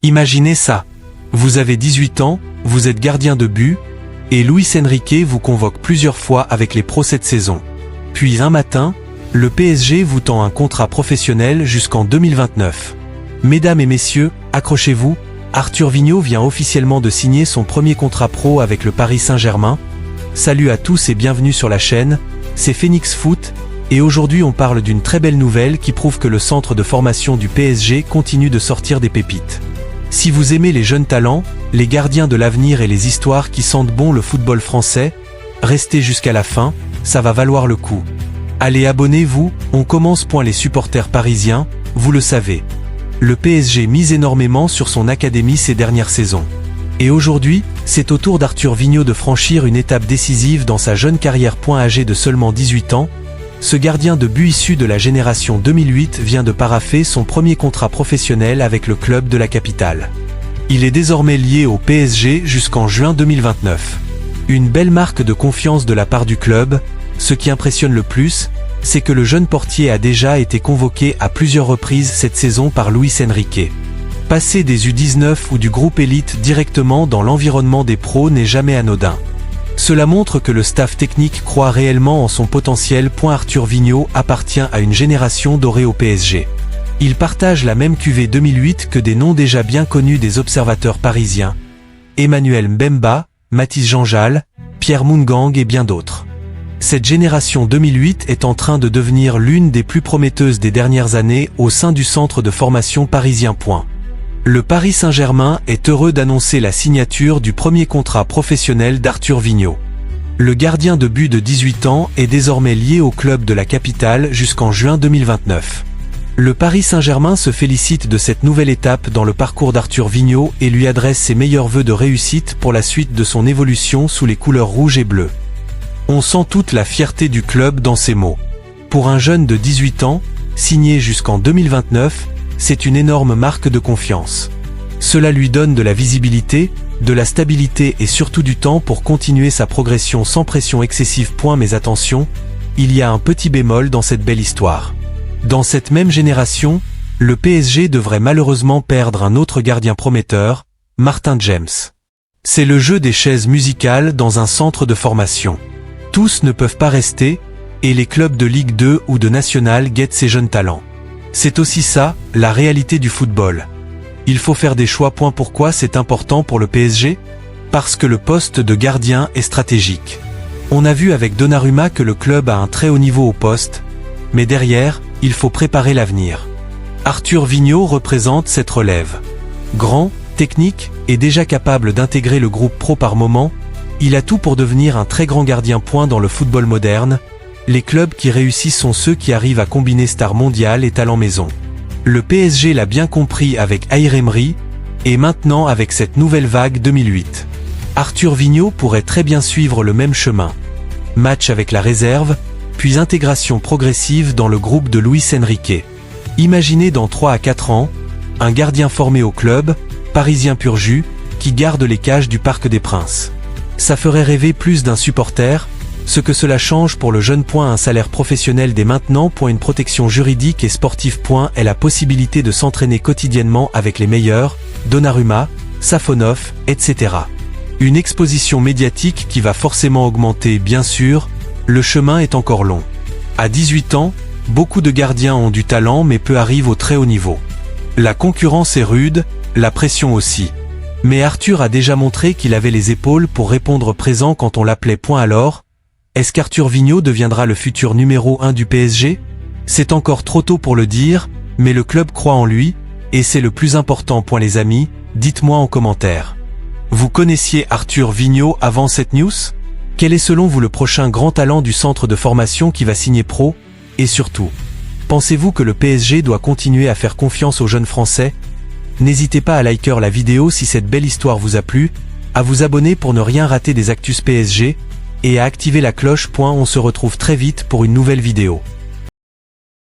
Imaginez ça. Vous avez 18 ans, vous êtes gardien de but, et Luis Enrique vous convoque plusieurs fois avec les pros cette saison. Puis un matin, le PSG vous tend un contrat professionnel jusqu'en 2029. Mesdames et messieurs, accrochez-vous, Arthur Vignot vient officiellement de signer son premier contrat pro avec le Paris Saint-Germain. Salut à tous et bienvenue sur la chaîne, c'est Phoenix Foot, et aujourd'hui on parle d'une très belle nouvelle qui prouve que le centre de formation du PSG continue de sortir des pépites. Si vous aimez les jeunes talents, les gardiens de l'avenir et les histoires qui sentent bon le football français, restez jusqu'à la fin, ça va valoir le coup. Allez, abonnez-vous, on commence. Les supporters parisiens, vous le savez. Le PSG mise énormément sur son académie ces dernières saisons. Et aujourd'hui, c'est au tour d'Arthur Vignot de franchir une étape décisive dans sa jeune carrière. Âgé de seulement 18 ans, ce gardien de but issu de la génération 2008 vient de paraffer son premier contrat professionnel avec le club de la capitale. Il est désormais lié au PSG jusqu'en juin 2029. Une belle marque de confiance de la part du club. Ce qui impressionne le plus, c'est que le jeune portier a déjà été convoqué à plusieurs reprises cette saison par Luis Enrique. Passer des U19 ou du groupe élite directement dans l'environnement des pros n'est jamais anodin. Cela montre que le staff technique croit réellement en son potentiel. Arthur Vignot appartient à une génération dorée au PSG. Il partage la même cuvée 2008 que des noms déjà bien connus des observateurs parisiens. Emmanuel Mbemba, Mathis Janjal, Pierre Moungang et bien d'autres. Cette génération 2008 est en train de devenir l'une des plus prometteuses des dernières années au sein du centre de formation parisien. Le Paris Saint-Germain est heureux d'annoncer la signature du premier contrat professionnel d'Arthur Vignot. Le gardien de but de 18 ans est désormais lié au club de la capitale jusqu'en juin 2029. Le Paris Saint-Germain se félicite de cette nouvelle étape dans le parcours d'Arthur Vignot et lui adresse ses meilleurs vœux de réussite pour la suite de son évolution sous les couleurs rouges et bleues. On sent toute la fierté du club dans ces mots. Pour un jeune de 18 ans, signé jusqu'en 2029, c'est une énorme marque de confiance. Cela lui donne de la visibilité, de la stabilité et surtout du temps pour continuer sa progression sans pression excessive. Mais attention, il y a un petit bémol dans cette belle histoire. Dans cette même génération, le PSG devrait malheureusement perdre un autre gardien prometteur, Martin James. C'est le jeu des chaises musicales dans un centre de formation. Tous ne peuvent pas rester, et les clubs de Ligue 2 ou de National guettent ces jeunes talents. C'est aussi ça, la réalité du football. Il faut faire des choix. Pourquoi c'est important pour le PSG? Parce que le poste de gardien est stratégique. On a vu avec Donnarumma que le club a un très haut niveau au poste, mais derrière, il faut préparer l'avenir. Arthur Vignot représente cette relève. Grand, technique, et déjà capable d'intégrer le groupe pro par moment, il a tout pour devenir un très grand gardien. Dans le football moderne, les clubs qui réussissent sont ceux qui arrivent à combiner star mondiale et talent maison. Le PSG l'a bien compris avec Aïr Emery, et maintenant avec cette nouvelle vague 2008. Arthur Vignot pourrait très bien suivre le même chemin. Match avec la réserve, puis intégration progressive dans le groupe de Luis Enrique. Imaginez dans 3 à 4 ans, un gardien formé au club, parisien pur jus, qui garde les cages du Parc des Princes. Ça ferait rêver plus d'un supporter. Ce que cela change pour le jeune. Un salaire professionnel dès maintenant. Une protection juridique et sportive. Et la possibilité de s'entraîner quotidiennement avec les meilleurs, Donnarumma, Safonov, etc. Une exposition médiatique qui va forcément augmenter. Bien sûr, le chemin est encore long. À 18 ans, beaucoup de gardiens ont du talent mais peu arrivent au très haut niveau. La concurrence est rude, la pression aussi. Mais Arthur a déjà montré qu'il avait les épaules pour répondre présent quand on l'appelait. Alors, est-ce qu'Arthur Vignot deviendra le futur numéro 1 du PSG? C'est encore trop tôt pour le dire, mais le club croit en lui, et c'est le plus important. Les amis, dites-moi en commentaire. Vous connaissiez Arthur Vignot avant cette news? Quel est selon vous le prochain grand talent du centre de formation qui va signer pro? Et surtout, pensez-vous que le PSG doit continuer à faire confiance aux jeunes Français? N'hésitez pas à liker la vidéo si cette belle histoire vous a plu, à vous abonner pour ne rien rater des actus PSG, et à activer la cloche. On se retrouve très vite pour une nouvelle vidéo.